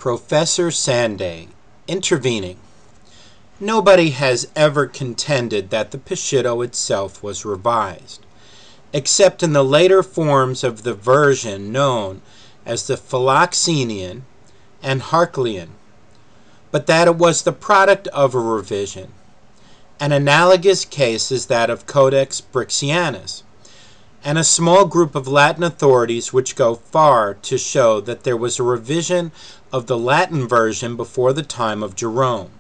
Professor Sanday, intervening. Nobody has ever contended that the Peshitta itself was revised, except in the later forms of the version known as the Philoxenian and Harklian, but that it was the product of a revision. An analogous case is that of Codex Brixianus, and a small group of Latin authorities which go far to show that there was a revision of the Latin version before the time of Jerome,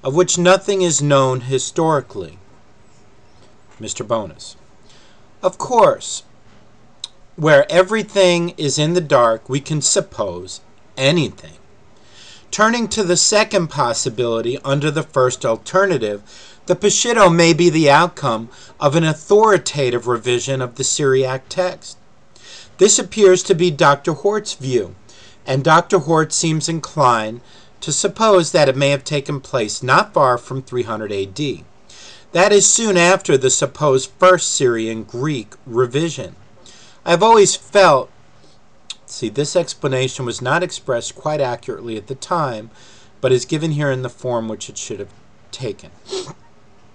of which nothing is known historically. Mr. Bonus. Of course, where everything is in the dark, we can suppose anything. Turning to the second possibility under the first alternative, the Peshitta may be the outcome of an authoritative revision of the Syriac text. This appears to be Dr. Hort's view, and Dr. Hort seems inclined to suppose that it may have taken place not far from 300 AD. That is soon after the supposed first Syrian Greek revision. I've always felt, this explanation was not expressed quite accurately at the time, but is given here in the form which it should have taken.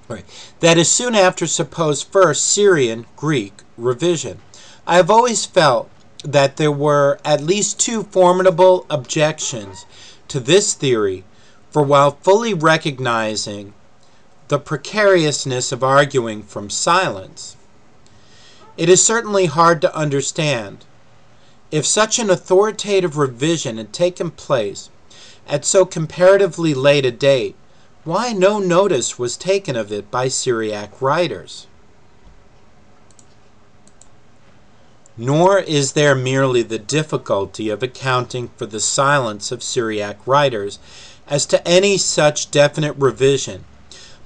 Right. That is soon after supposed first Syrian Greek revision. I have always felt that there were at least two formidable objections to this theory, for while fully recognizing the precariousness of arguing from silence, it is certainly hard to understand if such an authoritative revision had taken place at so comparatively late a date, why no notice was taken of it by Syriac writers. Nor is there merely the difficulty of accounting for the silence of Syriac writers as to any such definite revision,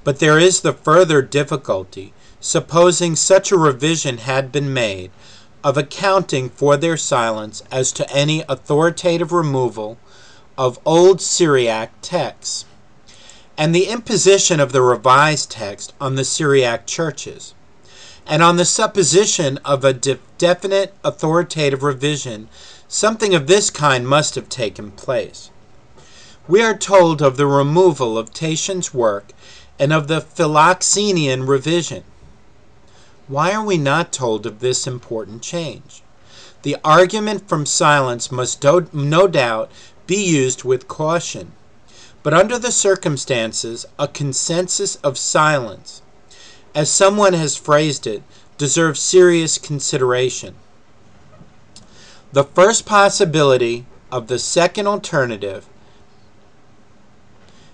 but there is the further difficulty, supposing such a revision had been made, of accounting for their silence as to any authoritative removal of old Syriac texts, and the imposition of the revised text on the Syriac churches, and on the supposition of a definite authoritative revision, something of this kind must have taken place. We are told of the removal of Tatian's work and of the Philoxenian revision. Why are we not told of this important change? The argument from silence must no doubt be used with caution, but under the circumstances, a consensus of silence, as someone has phrased it, deserves serious consideration. The first possibility of the second alternative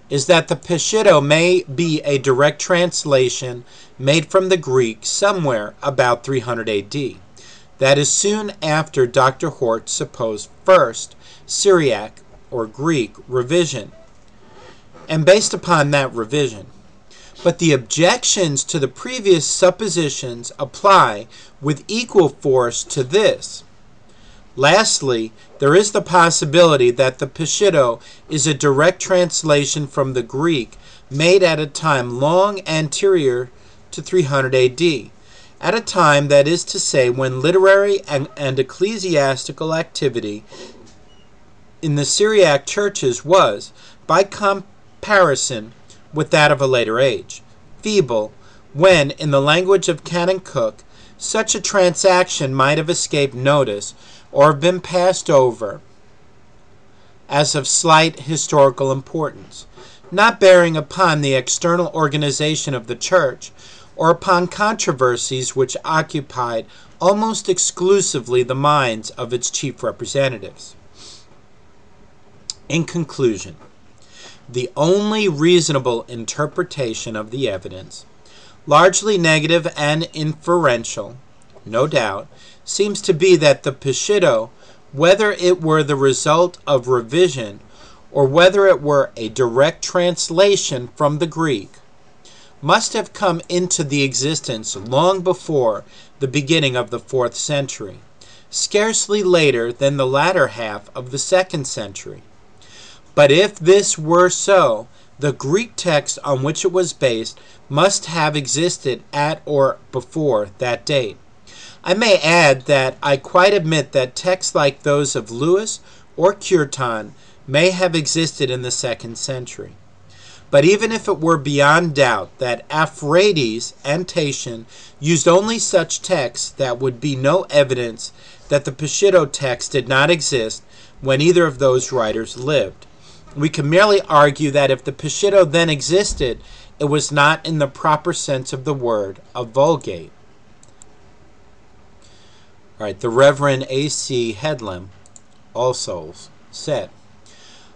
is that the Peshitta may be a direct translation made from the Greek somewhere about 300 AD. That is soon after Dr. Hort's supposed first Syriac or Greek revision, and based upon that revision. But the objections to the previous suppositions apply with equal force to this. Lastly, there is the possibility that the Peshitta is a direct translation from the Greek made at a time long anterior to 300 AD, at a time, that is to say, when literary and ecclesiastical activity in the Syriac churches was, by comparison with that of a later age, feeble, when, in the language of Canon Cook, such a transaction might have escaped notice or have been passed over as of slight historical importance, not bearing upon the external organization of the church or upon controversies which occupied almost exclusively the minds of its chief representatives. In conclusion, the only reasonable interpretation of the evidence, largely negative and inferential, no doubt, seems to be that the Peshitta, whether it were the result of revision or whether it were a direct translation from the Greek, must have come into the existence long before the beginning of the 4th century, scarcely later than the latter half of the 2nd century. But if this were so, the Greek text on which it was based must have existed at or before that date. I may add that I quite admit that texts like those of Lewis or kirtan may have existed in the 2nd century. But even if it were beyond doubt that Aphraides and Tatian used only such texts, that would be no evidence that the Peshitta text did not exist when either of those writers lived. We can merely argue that if the Peshitta then existed, it was not in the proper sense of the word, a Vulgate. All right, the Reverend A.C. Headlam, All Souls, said,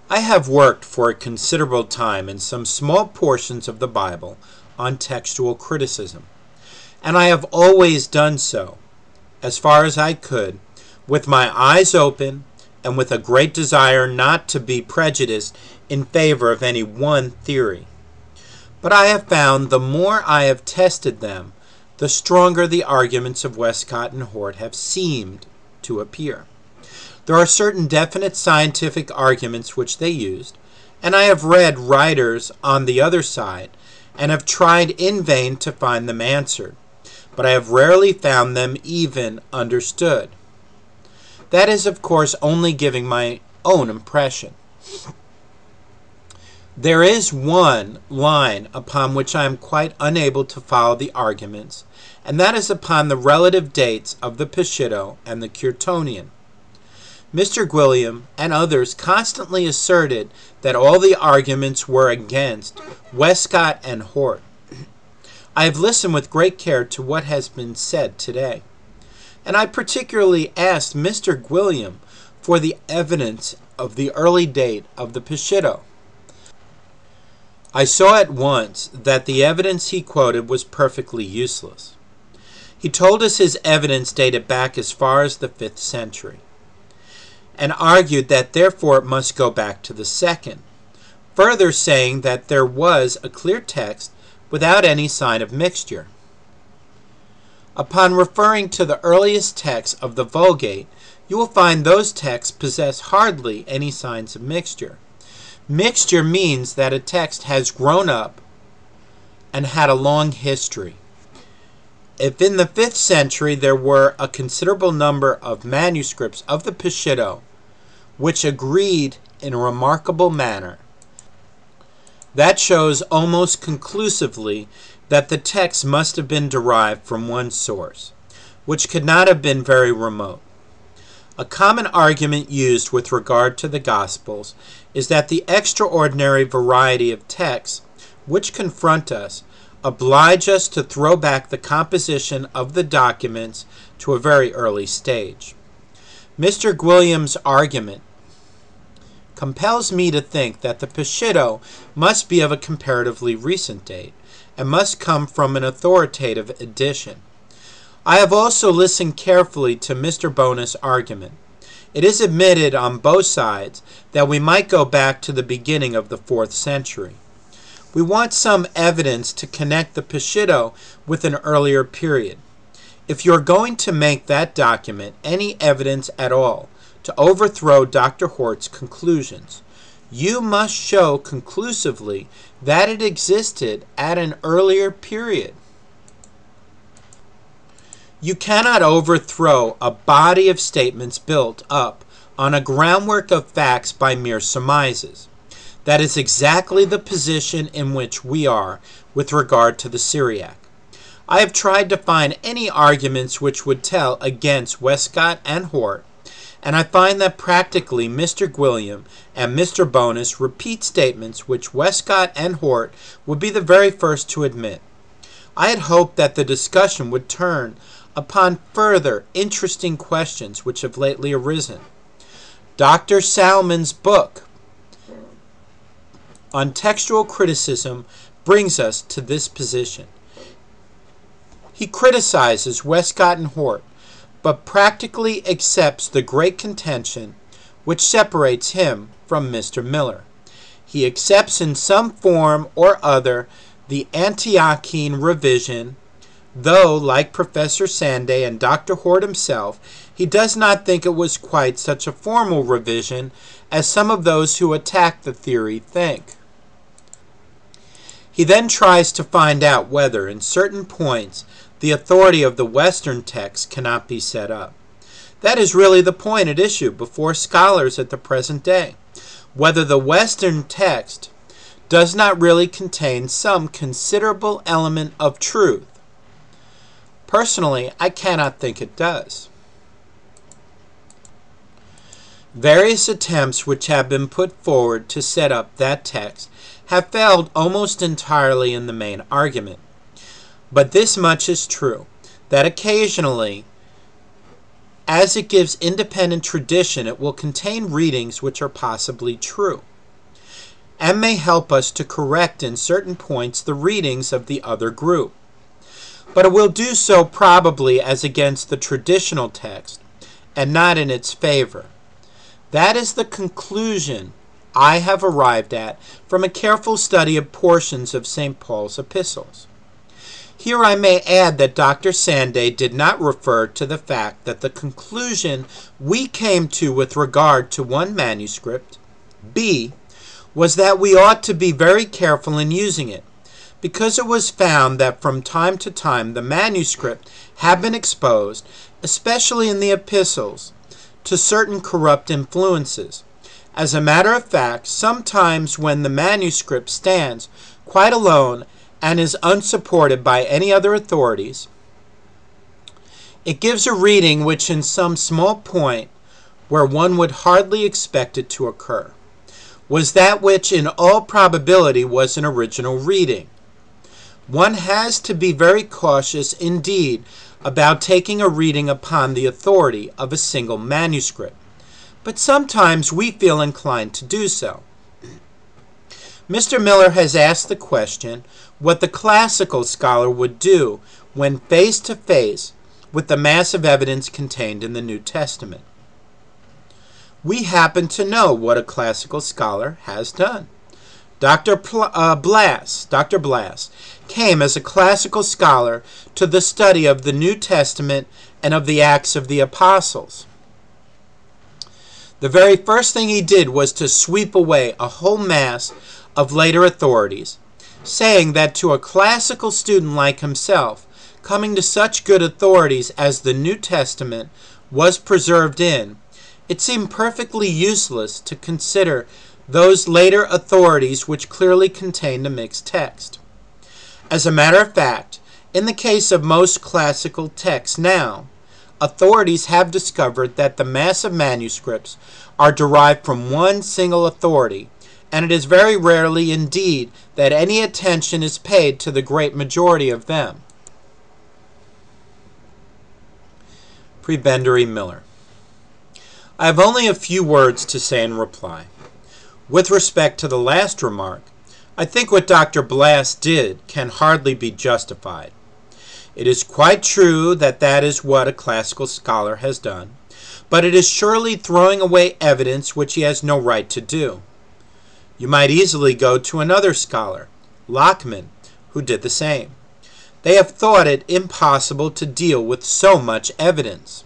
I have worked for a considerable time in some small portions of the Bible on textual criticism, and I have always done so, as far as I could, with my eyes open and with a great desire not to be prejudiced in favor of any one theory. But I have found the more I have tested them, the stronger the arguments of Westcott and Hort have seemed to appear. There are certain definite scientific arguments which they used, and I have read writers on the other side, and have tried in vain to find them answered, but I have rarely found them even understood. That is, of course, only giving my own impression. There is one line upon which I am quite unable to follow the arguments, and that is upon the relative dates of the Peshitta and the Kirtonian. Mr. Gwilliam and others constantly asserted that all the arguments were against Westcott and Hort. I have listened with great care to what has been said today, and I particularly asked Mr. Gwilliam for the evidence of the early date of the Peshitta. I saw at once that the evidence he quoted was perfectly useless. He told us his evidence dated back as far as the 5th century, and argued that therefore it must go back to the 2nd, further saying that there was a clear text without any sign of mixture. Upon referring to the earliest texts of the Vulgate, you will find those texts possess hardly any signs of mixture. Mixture means that a text has grown up and had a long history. If in the 5th century there were a considerable number of manuscripts of the Peshitta which agreed in a remarkable manner, that shows almost conclusively that the text must have been derived from one source, which could not have been very remote. A common argument used with regard to the Gospels is that the extraordinary variety of texts which confront us oblige us to throw back the composition of the documents to a very early stage. Mr. Gwilliam's argument compels me to think that the Peshitta must be of a comparatively recent date, and must come from an authoritative edition. I have also listened carefully to Mr. Bonus' argument. It is admitted on both sides that we might go back to the beginning of the 4th century. We want some evidence to connect the Peshitta with an earlier period. If you are going to make that document any evidence at all to overthrow Dr. Hort's conclusions, you must show conclusively that it existed at an earlier period. You cannot overthrow a body of statements built up on a groundwork of facts by mere surmises. That is exactly the position in which we are with regard to the Syriac. I have tried to find any arguments which would tell against Westcott and Hort, and I find that practically Mr. Gwilliam and Mr. Bonus repeat statements which Westcott and Hort would be the very first to admit. I had hoped that the discussion would turn upon further interesting questions which have lately arisen. Dr. Salmon's book on textual criticism brings us to this position. He criticizes Westcott and Hort, but practically accepts the great contention which separates him from Mr. Miller. He accepts in some form or other the Antiochene revision, though, like Professor Sanday and Dr. Hort himself, he does not think it was quite such a formal revision as some of those who attack the theory think. He then tries to find out whether, in certain points, the authority of the Western text cannot be set up. That is really the point at issue before scholars at the present day, whether the Western text does not really contain some considerable element of truth. Personally, I cannot think it does. Various attempts which have been put forward to set up that text have failed almost entirely in the main argument. But this much is true, that occasionally, as it gives independent tradition, it will contain readings which are possibly true, and may help us to correct in certain points the readings of the other group. But it will do so probably as against the traditional text, and not in its favor. That is the conclusion I have arrived at from a careful study of portions of St. Paul's epistles. Here I may add that Dr. Sanday did not refer to the fact that the conclusion we came to with regard to one manuscript, B, was that we ought to be very careful in using it, because it was found that from time to time the manuscript had been exposed, especially in the epistles, to certain corrupt influences. As a matter of fact, sometimes when the manuscript stands quite alone and is unsupported by any other authorities, it gives a reading which in some small point, where one would hardly expect it to occur, was that which in all probability was an original reading. One has to be very cautious indeed about taking a reading upon the authority of a single manuscript, but sometimes we feel inclined to do so. Mr. Miller has asked the question what the classical scholar would do when face to face with the mass of evidence contained in the New Testament. We happen to know what a classical scholar has done. Dr. Blass came as a classical scholar to the study of the New Testament and of the Acts of the Apostles. The very first thing he did was to sweep away a whole mass of later authorities, saying that to a classical student like himself, coming to such good authorities as the New Testament was preserved in, it seemed perfectly useless to consider those later authorities which clearly contained a mixed text. As a matter of fact, in the case of most classical texts now, authorities have discovered that the mass of manuscripts are derived from one single authority, and it is very rarely indeed that any attention is paid to the great majority of them. Prebendary Miller. I have only a few words to say in reply. With respect to the last remark, I think what Dr. Blass did can hardly be justified. It is quite true that that is what a classical scholar has done, but it is surely throwing away evidence which he has no right to do. You might easily go to another scholar, Lockman, who did the same. They have thought it impossible to deal with so much evidence.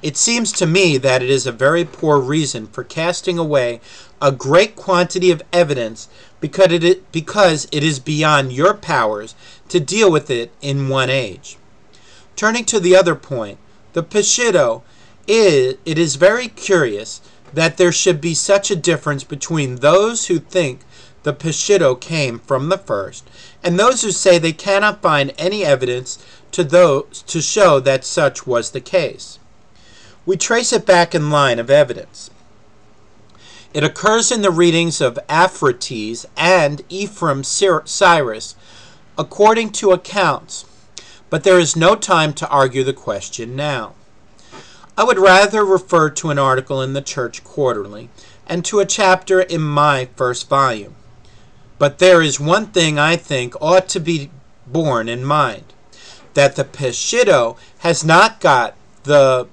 It seems to me that it is a very poor reason for casting away a great quantity of evidence because it is beyond your powers to deal with it in one age. Turning to the other point, the Peshitta, it is very curious that there should be such a difference between those who think the Peshitta came from the first and those who say they cannot find any evidence to show that such was the case. We trace it back in line of evidence. It occurs in the readings of Aphrodites and Ephraim Cyrus, according to accounts, but there is no time to argue the question now. I would rather refer to an article in the Church Quarterly and to a chapter in my first volume. But there is one thing I think ought to be borne in mind, that the Peshitta has not got the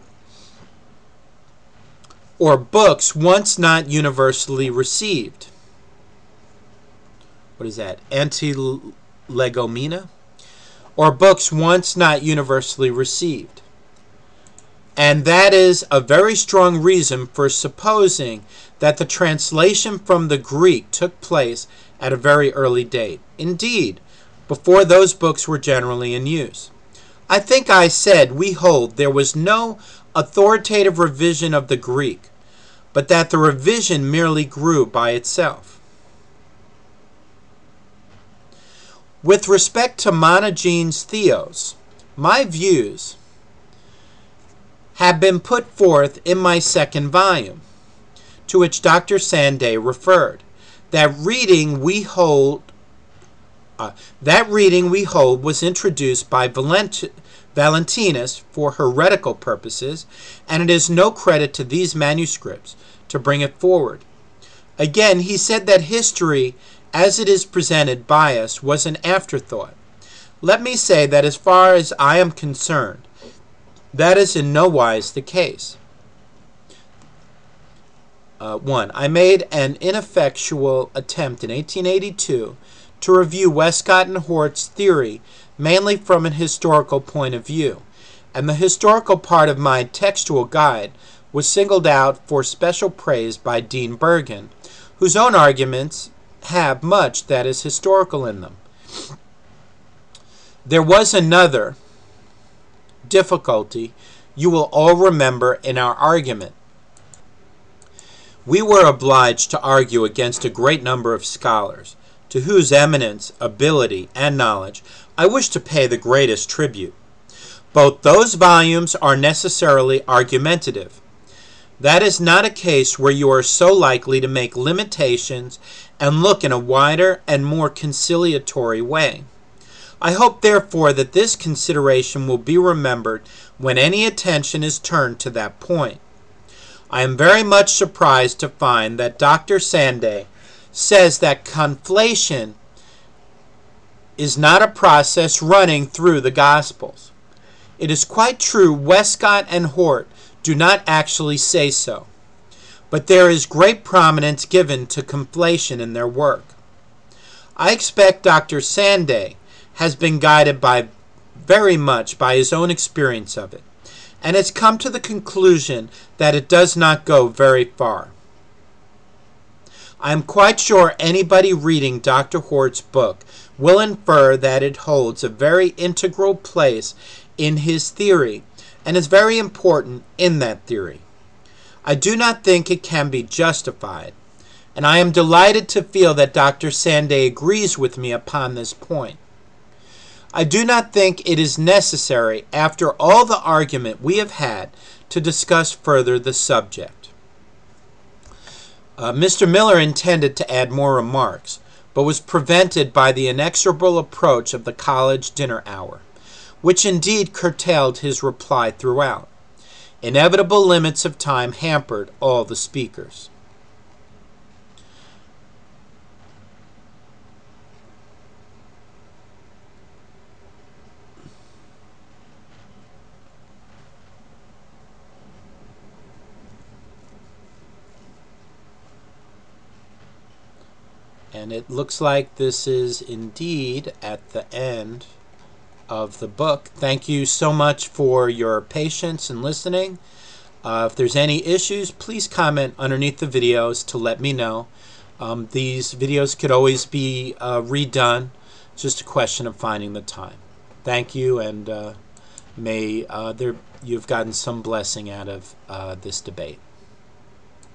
or books once not universally received. What is that? Antilegomena? Or books once not universally received. And that is a very strong reason for supposing that the translation from the Greek took place at a very early date. Indeed, before those books were generally in use. I think I said we hold there was no authoritative revision of the Greek, but that the revision merely grew by itself. With respect to monogenes theos, my views have been put forth in my second volume, to which Dr. Sanday referred. That reading we hold was introduced by Valentinus for heretical purposes, and it is no credit to these manuscripts to bring it forward. Again, he said that history, as it is presented by us, was an afterthought. Let me say that as far as I am concerned, that is in no wise the case. 1. I made an ineffectual attempt in 1882 to review Westcott and Hort's theory mainly from an historical point of view, and the historical part of my textual guide was singled out for special praise by Dean Burgon, whose own arguments have much that is historical in them. There was another difficulty you will all remember in our argument. We were obliged to argue against a great number of scholars, to whose eminence, ability, and knowledge I wish to pay the greatest tribute. Both those volumes are necessarily argumentative. That is not a case where you are so likely to make limitations and look in a wider and more conciliatory way. I hope, therefore, that this consideration will be remembered when any attention is turned to that point. I am very much surprised to find that Dr. Sanday says that conflation is not a process running through the Gospels. It is quite true Westcott and Hort do not actually say so, but there is great prominence given to conflation in their work. I expect Dr. Sanday has been guided very much by his own experience of it, and has come to the conclusion that it does not go very far. I am quite sure anybody reading Dr. Hort's book will infer that it holds a very integral place in his theory and is very important in that theory. I do not think it can be justified, and I am delighted to feel that Dr. Sanday agrees with me upon this point. I do not think it is necessary, after all the argument we have had, to discuss further the subject. Mr. Miller intended to add more remarks, but was prevented by the inexorable approach of the college dinner hour, which indeed curtailed his reply throughout. Inevitable limits of time hampered all the speakers. And it looks like this is indeed at the end of the book. Thank you so much for your patience and listening. If there's any issues, please comment underneath the videos to let me know. These videos could always be redone. It's just a question of finding the time. Thank you, and may you've gotten some blessing out of this debate.